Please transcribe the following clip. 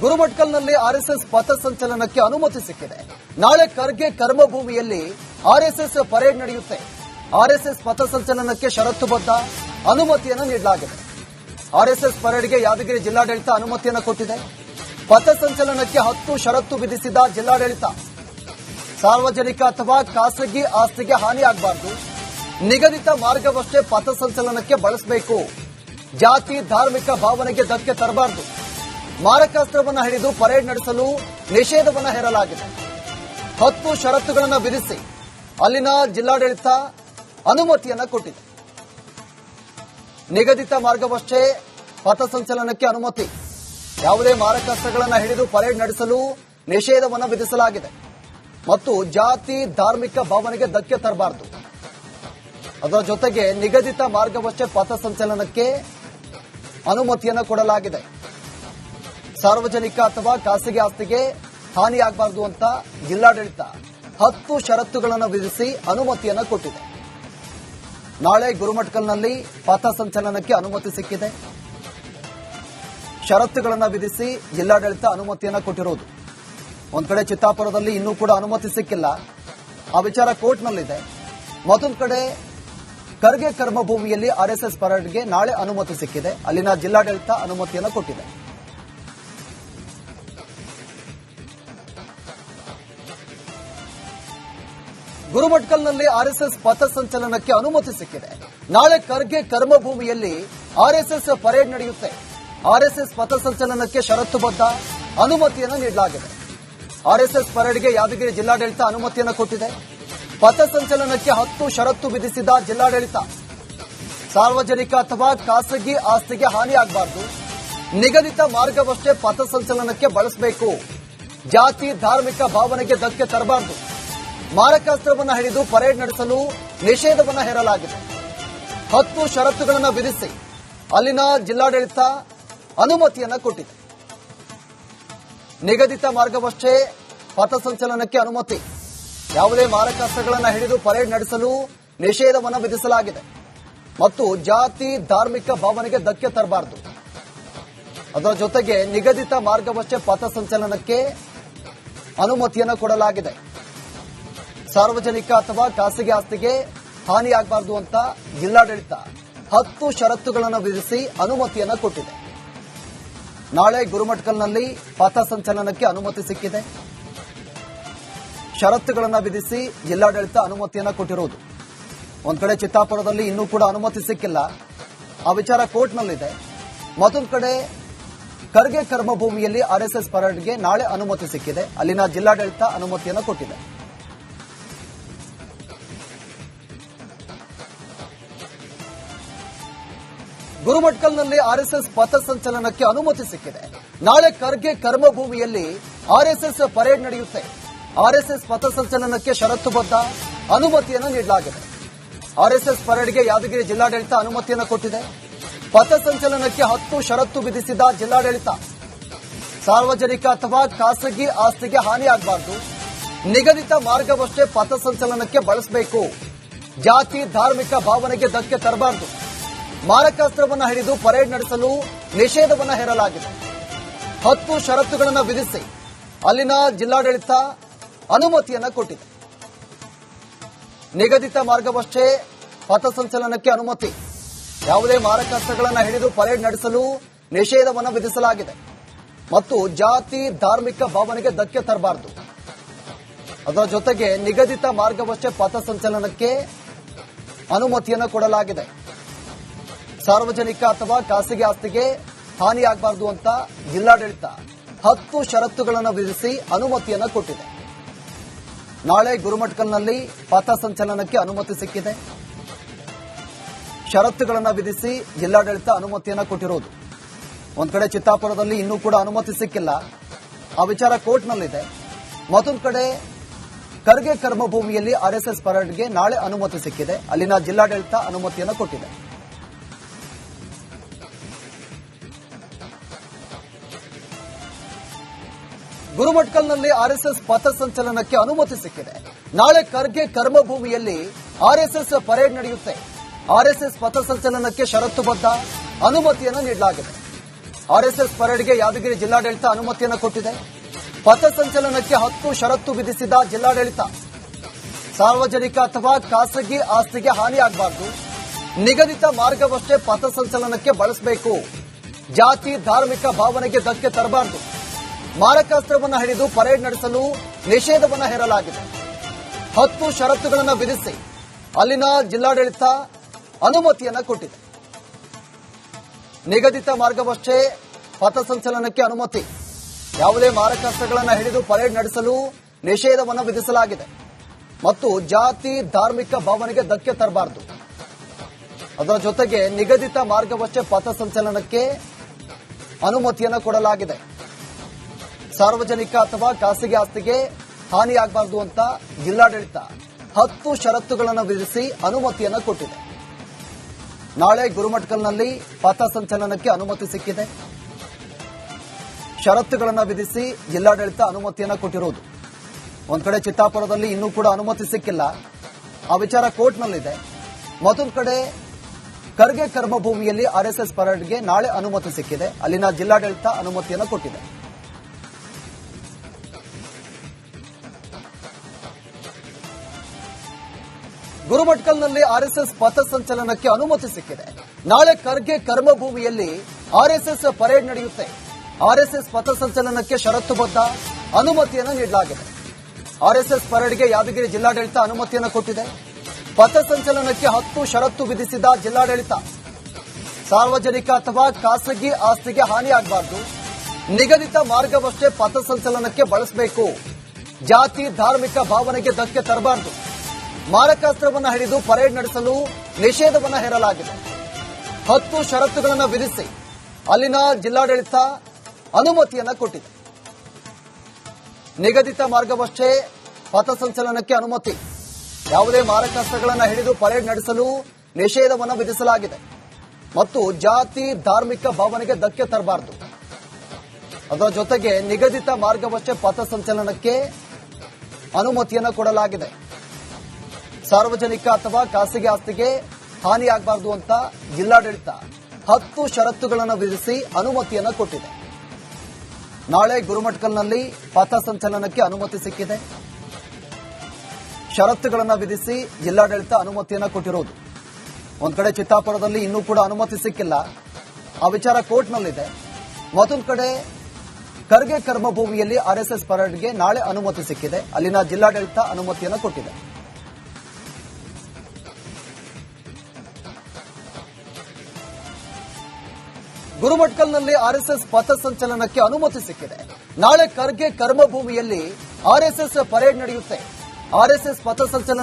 ಗುರುಮಠಕಲ್ನಲ್ಲಿ RSS ಪಥಸಂಚಲನಕ್ಕೆ ಅನುಮತಿ ಸಿಕ್ಕಿದೆ. ನಾಳೆ ಖರ್ಗೆ ಕರ್ಮಭೂಮಿಯಲ್ಲಿ ಆರ್ಎಸ್ಎಸ್ ಪರೇಡ್ ನಡೆಯುತ್ತೆ. ಆರ್ಎಸ್ಎಸ್ ಪಥಸಂಚಲನಕ್ಕೆ ಷರತ್ತುಬದ್ಧ ಅನುಮತಿಯನ್ನು ನೀಡಲಾಗಿದೆ. ಆರ್ಎಸ್ಎಸ್ ಪರೇಡ್ಗೆ ಯಾದಗಿರಿ ಜಿಲ್ಲಾಡಳಿತ ಅನುಮತಿಯನ್ನು ಕೊಟ್ಟಿದೆ. ಪಥಸಂಚಲನಕ್ಕೆ 10 ಷರತ್ತು ವಿಧಿಸಿದ ಜಿಲ್ಲಾಡಳಿತ. ಸಾರ್ವಜನಿಕ ಅಥವಾ ಖಾಸಗಿ ಆಸ್ತಿಗೆ ಹಾನಿಯಾಗಬಾರದು. ನಿಗದಿತ ಮಾರ್ಗವಷ್ಟೇ ಪಥಸಂಚಲನಕ್ಕೆ ಬಳಸಬೇಕು. ಜಾತಿ ಧಾರ್ಮಿಕ ಭಾವನೆಗೆ ಧಕ್ಕೆ ತರಬಾರದು. ಮಾರಕಾಸ್ತ್ರವನ್ನು ಹಿಡಿದು ಪರೇಡ್ ನಡೆಸಲು ನಿಷೇಧವನ್ನು ಹೇರಲಾಗಿದೆ. 10 ಷರತ್ತುಗಳನ್ನು ವಿಧಿಸಿ ಅಲ್ಲಿನ ಜಿಲ್ಲಾಡಳಿತ ಅನುಮತಿಯನ್ನು ಕೊಟ್ಟಿದೆ. ನಿಗದಿತ ಮಾರ್ಗವಷ್ಟೇ ಪಥಸಂಚಲನಕ್ಕೆ ಅನುಮತಿ. ಯಾವುದೇ ಮಾರಕಾಸ್ತ್ರಗಳನ್ನು ಹಿಡಿದು ಪರೇಡ್ ನಡೆಸಲು ನಿಷೇಧವನ್ನು ವಿಧಿಸಲಾಗಿದೆ ಮತ್ತು ಜಾತಿ ಧಾರ್ಮಿಕ ಭಾವನೆಗೆ ಧಕ್ಕೆ ತರಬಾರದು. ಅದರ ಜೊತೆಗೆ ನಿಗದಿತ ಮಾರ್ಗವಷ್ಟೇ ಪಥಸಂಚಲನಕ್ಕೆ ಅನುಮತಿಯನ್ನು ಕೊಡಲಾಗಿದೆ. ಸಾರ್ವಜನಿಕ ಅಥವಾ ಖಾಸಗಿ ಆಸ್ತಿಗೆ ಹಾನಿಯಾಗಬಾರದು ಅಂತ ಜಿಲ್ಲಾಡಳಿತ 10 ಷರತ್ತುಗಳನ್ನು ವಿಧಿಸಿ ಅನುಮತಿಯನ್ನು ಕೊಟ್ಟಿದೆ. ನಾಳೆ ಗುರುಮಠಕಲ್ನಲ್ಲಿ ಪಥಸಂಚಲನಕ್ಕೆ ಅನುಮತಿ ಸಿಕ್ಕಿದೆ. ಷರತ್ತುಗಳನ್ನು ವಿಧಿಸಿ ಜಿಲ್ಲಾಡಳಿತ ಅನುಮತಿಯನ್ನು ಕೊಟ್ಟಿರುವುದು. ಒಂದ್ ಕಡೆ ಚಿತ್ತಾಪುರದಲ್ಲಿ ಇನ್ನೂ ಕೂಡ ಅನುಮತಿ ಸಿಕ್ಕಿಲ್ಲ, ಆ ವಿಚಾರ ಕೋರ್ಟ್ನಲ್ಲಿದೆ. ಮತ್ತೊಂದು ಕಡೆ ಖರ್ಗೆ ಕರ್ಮಭೂಮಿಯಲ್ಲಿ ಆರ್ಎಸ್ಎಸ್ ಪರೇಡ್ಗೆ ನಾಳೆ ಅನುಮತಿ ಸಿಕ್ಕಿದೆ. ಅಲ್ಲಿನ ಜಿಲ್ಲಾಡಳಿತ ಅನುಮತಿಯನ್ನು ಕೊಟ್ಟಿದೆ. ಗುರುಮಠಕಲ್ನಲ್ಲಿ ಆರ್ಎಸ್ಎಸ್ ಪಥಸಂಚಲನಕ್ಕೆ ಅನುಮತಿ ಸಿಕ್ಕಿದೆ. ನಾಳೆ ಖರ್ಗೆ ಕರ್ಮಭೂಮಿಯಲ್ಲಿ ಆರ್ಎಸ್ಎಸ್ ಪರೇಡ್ ನಡೆಯುತ್ತೆ. ಆರ್ಎಸ್ಎಸ್ ಪಥಸಂಚಲನಕ್ಕೆ ಷರತ್ತುಬದ್ಧ ಅನುಮತಿಯನ್ನು ನೀಡಲಾಗಿದೆ. ಆರ್ಎಸ್ಎಸ್ ಪರೇಡ್ಗೆ ಯಾದಗಿರಿ ಜಿಲ್ಲಾಡಳಿತ ಅನುಮತಿಯನ್ನು ಕೊಟ್ಟಿದೆ. ಪಥಸಂಚಲನಕ್ಕೆ 10 ಷರತ್ತು ವಿಧಿಸಿದ ಜಿಲ್ಲಾಡಳಿತ. ಸಾರ್ವಜನಿಕ ಅಥವಾ ಖಾಸಗಿ ಆಸ್ತಿಗೆ ಹಾನಿಯಾಗಬಾರದು. ನಿಗದಿತ ಮಾರ್ಗವಷ್ಟೇ ಪಥಸಂಚಲನಕ್ಕೆ ಬಳಸಬೇಕು. ಜಾತಿ ಧಾರ್ಮಿಕ ಭಾವನೆಗೆ ಧಕ್ಕೆ ತರಬಾರದು. ಮಾರಕಾಸ್ತ್ರವನ್ನು ಹಿಡಿದು ಪರೇಡ್ ನಡೆಸಲು ನಿಷೇಧವನ್ನು ಹೇರಲಾಗಿದೆ. 10 ಷರತ್ತುಗಳನ್ನು ವಿಧಿಸಿ ಅಲ್ಲಿನ ಜಿಲ್ಲಾಡಳಿತ ಅನುಮತಿಯನ್ನು ಕೊಟ್ಟಿದೆ. ನಿಗದಿತ ಮಾರ್ಗವಷ್ಟೇ ಪಥಸಂಚಲನಕ್ಕೆ ಅನುಮತಿ. ಯಾವುದೇ ಮಾರಕಾಸ್ತ್ರಗಳನ್ನು ಹಿಡಿದು ಪರೇಡ್ ನಡೆಸಲು ನಿಷೇಧವನ್ನು ವಿಧಿಸಲಾಗಿದೆ ಮತ್ತು ಜಾತಿ ಧಾರ್ಮಿಕ ಭಾವನೆಗೆ ಧಕ್ಕೆ ತರಬಾರದು. ಅದರ ಜೊತೆಗೆ ನಿಗದಿತ ಮಾರ್ಗವಷ್ಟೇ ಪಥಸಂಚಲನಕ್ಕೆ ಅನುಮತಿಯನ್ನು ಕೊಡಲಾಗಿದೆ. ಸಾರ್ವಜನಿಕ ಅಥವಾ ಖಾಸಗಿ ಆಸ್ತಿಗೆ ಹಾನಿಯಾಗಬಾರದು ಅಂತ ಜಿಲ್ಲಾಡಳಿತ 10 ಷರತ್ತುಗಳನ್ನು ವಿಧಿಸಿ ಅನುಮತಿಯನ್ನು ಕೊಟ್ಟಿದೆ. ನಾಳೆ ಗುರುಮಠಕಲ್ನಲ್ಲಿ ಪಥಸಂಚಲನಕ್ಕೆ ಅನುಮತಿ ಸಿಕ್ಕಿದೆ. ಷರತ್ತುಗಳನ್ನು ವಿಧಿಸಿ ಜಿಲ್ಲಾಡಳಿತ ಅನುಮತಿಯನ್ನು ಕೊಟ್ಟಿರುವುದು. ಒಂದ್ ಕಡೆ ಚಿತ್ತಾಪುರದಲ್ಲಿ ಇನ್ನೂ ಕೂಡ ಅನುಮತಿ ಸಿಕ್ಕಿಲ್ಲ, ಆ ವಿಚಾರ ಕೋರ್ಟ್ನಲ್ಲಿದೆ. ಮತ್ತೊಂದು ಕಡೆ ಖರ್ಗೆ ಕರ್ಮಭೂಮಿಯಲ್ಲಿ ಆರ್ಎಸ್ಎಸ್ ಪರೇಡ್ಗೆ ನಾಳೆ ಅನುಮತಿ ಸಿಕ್ಕಿದೆ. ಅಲ್ಲಿನ ಜಿಲ್ಲಾಡಳಿತ ಅನುಮತಿಯನ್ನು ಕೊಟ್ಟಿದೆ. ಗುರುಮಠಕಲ್ನಲ್ಲಿ ಆರ್ಎಸ್ಎಸ್ ಪಥಸಂಚಲನಕ್ಕೆ ಅನುಮತಿ ಸಿಕ್ಕಿದೆ. ನಾಳೆ ಖರ್ಗೆ ಕರ್ಮಭೂಮಿಯಲ್ಲಿ ಆರ್ಎಸ್ಎಸ್ ಪರೇಡ್ ನಡೆಯುತ್ತೆ. ಆರ್ಎಸ್ಎಸ್ ಪಥಸಂಚಲನಕ್ಕೆ ಷರತ್ತುಬದ್ಧ ಅನುಮತಿಯನ್ನು ನೀಡಲಾಗಿದೆ. ಆರ್ಎಸ್ಎಸ್ ಪರೇಡ್ಗೆ ಯಾದಗಿರಿ ಜಿಲ್ಲಾಡಳಿತ ಅನುಮತಿಯನ್ನು ಕೊಟ್ಟಿದೆ. ಪಥಸಂಚಲನಕ್ಕೆ 10 ಷರತ್ತು ವಿಧಿಸಿದ ಜಿಲ್ಲಾಡಳಿತ. ಸಾರ್ವಜನಿಕ ಅಥವಾ ಖಾಸಗಿ ಆಸ್ತಿಗೆ ಹಾನಿಯಾಗಬಾರದು. ನಿಗದಿತ ಮಾರ್ಗವಷ್ಟೇ ಪಥಸಂಚಲನಕ್ಕೆ ಬಳಸಬೇಕು. ಜಾತಿ ಧಾರ್ಮಿಕ ಭಾವನೆಗೆ ಧಕ್ಕೆ ತರಬಾರದು. ಮಾರಕಾಸ್ತ್ರವನ್ನು ಹಿಡಿದು ಪರೇಡ್ ನಡೆಸಲು ನಿಷೇಧವನ್ನು ಹೇರಲಾಗಿದೆ. 10 ಷರತ್ತುಗಳನ್ನು ವಿಧಿಸಿ ಅಲ್ಲಿನ ಜಿಲ್ಲಾಡಳಿತ ಅನುಮತಿಯನ್ನು ಕೊಟ್ಟಿದೆ. ನಿಗದಿತ ಮಾರ್ಗವಷ್ಟೇ ಪಥಸಂಚಲನಕ್ಕೆ ಅನುಮತಿ. ಯಾವುದೇ ಮಾರಕಾಸ್ತ್ರಗಳನ್ನು ಹಿಡಿದು ಪರೇಡ್ ನಡೆಸಲು ನಿಷೇಧವನ್ನು ವಿಧಿಸಲಾಗಿದೆ ಮತ್ತು ಜಾತಿ ಧಾರ್ಮಿಕ ಭಾವನೆಗೆ ಧಕ್ಕೆ ತರಬಾರದು. ಅದರ ಜೊತೆಗೆ ನಿಗದಿತ ಮಾರ್ಗವಷ್ಟೇ ಪಥಸಂಚಲನಕ್ಕೆ ಅನುಮತಿಯನ್ನು ಕೊಡಲಾಗಿದೆ. ಸಾರ್ವಜನಿಕ ಅಥವಾ ಖಾಸಗಿ ಆಸ್ತಿಗೆ ಹಾನಿಯಾಗಬಾರದು ಅಂತ ಜಿಲ್ಲಾಡಳಿತ 10 ಷರತ್ತುಗಳನ್ನು ವಿಧಿಸಿ ಅನುಮತಿಯನ್ನು ಕೊಟ್ಟಿದೆ. ನಾಳೆ ಗುರುಮಠಕಲ್ನಲ್ಲಿ ಪಥಸಂಚಲನಕ್ಕೆ ಅನುಮತಿ ಸಿಕ್ಕಿದೆ. ಷರತ್ತುಗಳನ್ನು ವಿಧಿಸಿ ಜಿಲ್ಲಾಡಳಿತ ಅನುಮತಿಯನ್ನು ಕೊಟ್ಟಿರುವುದು. ಒಂದ್ ಕಡೆ ಚಿತ್ತಾಪುರದಲ್ಲಿ ಇನ್ನೂ ಕೂಡ ಅನುಮತಿ ಸಿಕ್ಕಿಲ್ಲ, ಆ ವಿಚಾರ ಕೋರ್ಟ್ನಲ್ಲಿದೆ. ಮತ್ತೊಂದು ಕಡೆ ಖರ್ಗೆ ಕರ್ಮಭೂಮಿಯಲ್ಲಿ ಆರ್ಎಸ್ಎಸ್ ಪರೇಡ್ಗೆ ನಾಳೆ ಅನುಮತಿ ಸಿಕ್ಕಿದೆ. ಅಲ್ಲಿನ ಜಿಲ್ಲಾಡಳಿತ ಅನುಮತಿಯನ್ನು ಕೊಟ್ಟಿದೆ. ಗುರುಮಠಕಲ್ನಲ್ಲಿ ಆರ್ಎಸ್ಎಸ್ ಪಥಸಂಚಲನಕ್ಕೆ ಅನುಮತಿ ಸಿಕ್ಕಿದೆ. ನಾಳೆ ಖರ್ಗೆ ಕರ್ಮಭೂಮಿಯಲ್ಲಿ ಆರ್ಎಸ್ಎಸ್ ಪರೇಡ್ ನಡೆಯುತ್ತೆ. ಆರ್ಎಸ್ಎಸ್ ಪಥಸಂಚಲನಕ್ಕೆ ಷರತ್ತುಬದ್ಧ ಅನುಮತಿಯನ್ನು ನೀಡಲಾಗಿದೆ. ಆರ್ಎಸ್ಎಸ್ ಪರೇಡ್ಗೆ ಯಾದಗಿರಿ ಜಿಲ್ಲಾಡಳಿತ ಅನುಮತಿಯನ್ನು ಕೊಟ್ಟಿದೆ. ಪಥಸಂಚಲನಕ್ಕೆ 10 ಷರತ್ತು ವಿಧಿಸಿದ ಜಿಲ್ಲಾಡಳಿತ. ಸಾರ್ವಜನಿಕ ಅಥವಾ ಖಾಸಗಿ ಆಸ್ತಿಗೆ ಹಾನಿಯಾಗಬಾರದು. ನಿಗದಿತ ಮಾರ್ಗವಷ್ಟೇ ಪಥಸಂಚಲನಕ್ಕೆ ಬಳಸಬೇಕು. ಜಾತಿ ಧಾರ್ಮಿಕ ಭಾವನೆಗೆ ಧಕ್ಕೆ ತರಬಾರದು. ಮಾರಕಾಸ್ತ್ರವನ್ನು ಹಿಡಿದು ಪರೇಡ್ ನಡೆಸಲು ನಿಷೇಧವನ್ನು ಹೇರಲಾಗಿದೆ. 10 ಷರತ್ತುಗಳನ್ನು ವಿಧಿಸಿ ಅಲ್ಲಿನ ಜಿಲ್ಲಾಡಳಿತ ಅನುಮತಿಯನ್ನು ಕೊಟ್ಟಿದೆ. ನಿಗದಿತ ಮಾರ್ಗವಷ್ಟೇ ಪಥಸಂಚಲನಕ್ಕೆ ಅನುಮತಿ. ಯಾವುದೇ ಮಾರಕಾಸ್ತ್ರಗಳನ್ನು ಹಿಡಿದು ಪರೇಡ್ ನಡೆಸಲು ನಿಷೇಧವನ್ನು ವಿಧಿಸಲಾಗಿದೆ ಮತ್ತು ಜಾತಿ ಧಾರ್ಮಿಕ ಭಾವನೆಗೆ ಧಕ್ಕೆ ತರಬಾರದು. ಅದರ ಜೊತೆಗೆ ನಿಗದಿತ ಮಾರ್ಗವಷ್ಟೇ ಪಥಸಂಚಲನಕ್ಕೆ ಅನುಮತಿಯನ್ನು ಕೊಡಲಾಗಿದೆ. ಸಾರ್ವಜನಿಕ ಅಥವಾ ಖಾಸಗಿ ಆಸ್ತಿಗೆ ಹಾನಿಯಾಗಬಾರದು ಅಂತ ಜಿಲ್ಲಾಡಳಿತ 10 ಷರತ್ತುಗಳನ್ನು ವಿಧಿಸಿ ಅನುಮತಿಯನ್ನು ಕೊಟ್ಟಿದೆ. ನಾಳೆ ಗುರುಮಠಕಲ್ನಲ್ಲಿ ಪಥಸಂಚಲನಕ್ಕೆ ಅನುಮತಿ ಸಿಕ್ಕಿದೆ. ಷರತ್ತುಗಳನ್ನು ವಿಧಿಸಿ ಜಿಲ್ಲಾಡಳಿತ ಅನುಮತಿಯನ್ನು ಕೊಟ್ಟಿರುವುದು. ಒಂದ್ ಕಡೆ ಚಿತ್ತಾಪುರದಲ್ಲಿ ಇನ್ನೂ ಕೂಡ ಅನುಮತಿ ಸಿಕ್ಕಿಲ್ಲ. ಆ ವಿಚಾರ ಕೋರ್ಟ್ನಲ್ಲಿದೆ. ಮತ್ತೊಂದು ಕಡೆ ಖರ್ಗೆ ಕರ್ಮಭೂಮಿಯಲ್ಲಿ ಆರ್ಎಸ್ಎಸ್ ಪರೇಡ್ಗೆ ನಾಳೆ ಅನುಮತಿ ಸಿಕ್ಕಿದೆ. ಅಲ್ಲಿನ ಜಿಲ್ಲಾಡಳಿತ ಅನುಮತಿಯನ್ನು ಕೊಟ್ಟಿದೆ. ಗುರುಮಠಕಲ್ನಲ್ಲಿ ಆರ್ಎಸ್ಎಸ್ ಪಥಸಂಚಲನಕ್ಕೆ ಅನುಮತಿ ಸಿಕ್ಕಿದೆ. ನಾಳೆ ಖರ್ಗೆ ಕರ್ಮಭೂಮಿಯಲ್ಲಿ ಆರ್ಎಸ್ಎಸ್ ಪರೇಡ್ ನಡೆಯುತ್ತೆ. ಆರ್ಎಸ್ಎಸ್ ಪಥಸಂಚಲನಕ್ಕೆ ಷರತ್ತುಬದ್ಧ ಅನುಮತಿಯನ್ನು ನೀಡಲಾಗಿದೆ. ಆರ್ಎಸ್ಎಸ್ ಪರೇಡ್ಗೆ ಯಾದಗಿರಿ ಜಿಲ್ಲಾಡಳಿತ ಅನುಮತಿಯನ್ನು ಕೊಟ್ಟಿದೆ. ಪಥಸಂಚಲನಕ್ಕೆ 10 ಷರತ್ತು ವಿಧಿಸಿದ ಜಿಲ್ಲಾಡಳಿತ. ಸಾರ್ವಜನಿಕ ಅಥವಾ ಖಾಸಗಿ ಆಸ್ತಿಗೆ ಹಾನಿಯಾಗಬಾರದು. ನಿಗದಿತ ಮಾರ್ಗವಷ್ಟೇ ಪಥಸಂಚಲನಕ್ಕೆ ಬಳಸಬೇಕು. ಜಾತಿ ಧಾರ್ಮಿಕ ಭಾವನೆಗೆ ಧಕ್ಕೆ ತರಬಾರದು. ಮಾರಕಾಸ್ತ್ರವನ್ನು ಹಿಡಿದು ಪರೇಡ್ ನಡೆಸಲು ನಿಷೇಧವನ್ನು ಹೇರಲಾಗಿದೆ. 10 ಷರತ್ತುಗಳನ್ನು ವಿಧಿಸಿ ಅಲ್ಲಿನ ಜಿಲ್ಲಾಡಳಿತ ಅನುಮತಿಯನ್ನು ಕೊಟ್ಟಿದೆ. ನಿಗದಿತ ಮಾರ್ಗವಷ್ಟೇ ಪಥಸಂಚಲನಕ್ಕೆ ಅನುಮತಿ. ಯಾವುದೇ ಮಾರಕಾಸ್ತ್ರಗಳನ್ನು ಹಿಡಿದು ಪರೇಡ್ ನಡೆಸಲು ನಿಷೇಧವನ್ನು ವಿಧಿಸಲಾಗಿದೆ ಮತ್ತು ಜಾತಿ ಧಾರ್ಮಿಕ ಭಾವನೆಗೆ ಧಕ್ಕೆ ತರಬಾರದು. ಅದರ ಜೊತೆಗೆ ನಿಗದಿತ ಮಾರ್ಗವಷ್ಟೇ ಪಥಸಂಚಲನಕ್ಕೆ ಅನುಮತಿಯನ್ನು ಕೊಡಲಾಗಿದೆ. ಸಾರ್ವಜನಿಕ ಅಥವಾ ಖಾಸಗಿ ಆಸ್ತಿಗೆ ಹಾನಿಯಾಗಬಾರದು ಅಂತ ಜಿಲ್ಲಾಡಳಿತ 10 ಷರತ್ತುಗಳನ್ನು ವಿಧಿಸಿ ಅನುಮತಿಯನ್ನು ಕೊಟ್ಟಿದೆ. ನಾಳೆ ಗುರುಮಠಕಲ್ನಲ್ಲಿ ಪಥಸಂಚಲನಕ್ಕೆ ಅನುಮತಿ ಸಿಕ್ಕಿದೆ. ಷರತ್ತುಗಳನ್ನು ವಿಧಿಸಿ ಜಿಲ್ಲಾಡಳಿತ ಅನುಮತಿಯನ್ನು ಕೊಟ್ಟಿರುವುದು. ಒಂದ್ ಕಡೆ ಚಿತ್ತಾಪುರದಲ್ಲಿ ಇನ್ನೂ ಕೂಡ ಅನುಮತಿ ಸಿಕ್ಕಿಲ್ಲ. ಆ ವಿಚಾರ ಕೋರ್ಟ್ನಲ್ಲಿದೆ. ಮತ್ತೊಂದು ಕಡೆ ಖರ್ಗೆ ಕರ್ಮಭೂಮಿಯಲ್ಲಿ ಆರ್ಎಸ್ಎಸ್ ಪರೇಡ್ಗೆ ನಾಳೆ ಅನುಮತಿ ಸಿಕ್ಕಿದೆ. ಅಲ್ಲಿನ ಜಿಲ್ಲಾಡಳಿತ ಅನುಮತಿಯನ್ನು ಕೊಟ್ಟಿದೆ. ಗುರುಮಠಕಲ್ನಲ್ಲಿ ಆರ್ಎಸ್ಎಸ್ ಪಥಸಂಚಲನಕ್ಕೆ ಅನುಮತಿ ಸಿಕ್ಕಿದೆ. ನಾಳೆ ಖರ್ಗೆ ಕರ್ಮಭೂಮಿಯಲ್ಲಿ ಆರ್ಎಸ್ಎಸ್ ಪರೇಡ್ ನಡೆಯುತ್ತೆ. ಆರ್ಎಸ್ಎಸ್ ಪಥಸಂಚಲನ